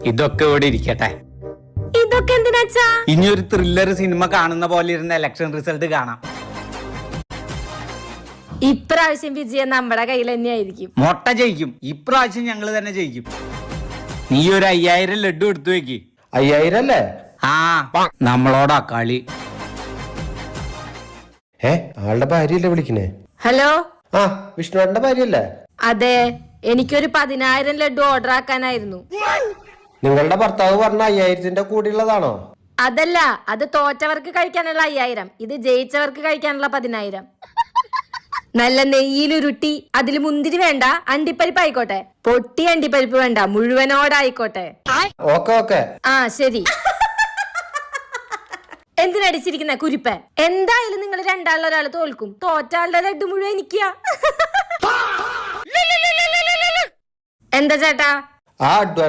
ഇതൊക്കെ ഇവിടെ ഇരിക്കട്ടെ. ഇതൊക്കെ എന്തിനാച്ചാ? ഇനി ഒരു ത്രില്ലർ സിനിമ കാണുന്ന പോലെ ഇരുന്ന ഇലക്ഷൻ റിസൾട്ട് കാണാം. ഇപ്രാവശ്യം വിജയം നമ്മുടെ കയ്യിൽ തന്നെയായിരിക്കും. മൊട്ട ജയിക്കും. ഇപ്രാവശ്യം ഞങ്ങള് തന്നെ ജയിക്കും. നീ ഒരു 5000 ലഡു എടുത്തു വെക്ക്. 5000 അല്ലേ? ആ, നമ്മളോടാ കളി. ആളുടെ ഭാര്യയല്ലേ വിളിക്കണേ? ഹലോ, ആ, വിഷ്ണുവേട്ടന്റെ ഭാര്യയല്ലേ? അതെ, എനിക്കൊരു 10000 ലഡു ഓർഡർ ആക്കാനായിരുന്നു. നിങ്ങളുടെ ഭർത്താവ് പറഞ്ഞ 5000ന്റെ കൂടെയുള്ളതാണോ? അതല്ല, അത് തോറ്റവർക്ക് കഴിക്കാനുള്ള 5000, ഇത് ജയിച്ചവർക്ക് കഴിക്കാനുള്ള 10000. നല്ല നെയ്യിലുരുട്ടി, അതിൽ മുന്തിരി വേണ്ട, അണ്ടിപ്പരിപ്പ് ആയിക്കോട്ടെ. പൊട്ടി അണ്ടിപ്പരിപ്പ് വേണ്ട, മുഴുവനോടായിക്കോട്ടെ. ഓക്കെ. ആ ശരി. എന്തിനടിച്ചിരിക്കുന്ന കുരിപ്പ? എന്തായാലും നിങ്ങൾ രണ്ടാളിൽ ഒരാൾ തോൽക്കും. തോറ്റാളുടെ ലഡു മുഴുവൻ എനിക്കാ. എന്താ ചേട്ടാ? ആ അഡ്വാൻസ്